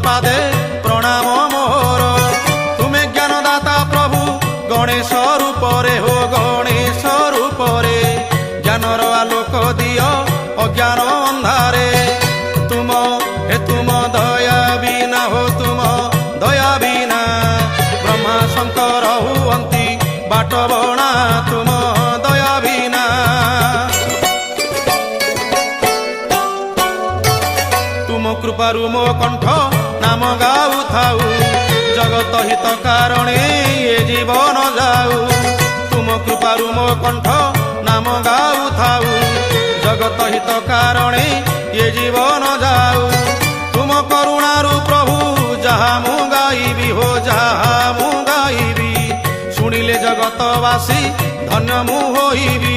पादे प्रणाम मोर। तुमे ज्ञानदाता प्रभु गणेश रूप रे हो गणेश रूप रे ज्ञानर आलोक दियो अज्ञान अंधारे। तुम दया बिना हो तुम दया बिना ब्रह्मा शंकर हुअंती बाट बणा तुम दया बिना। तुम कृपारु मो कंठ नाम गाऊ थाऊ जगत हित कारणे ये जीवन जाऊ। तुम कृपारु मो कंठ नाम गाऊ थाऊ जगत हित कारणे ये जीवन जाऊ। तुम करुणारु प्रभु जहा मु गाइबी हो जहा मु गाइबी शुणिले जगतवासी धन्य मु होइबी।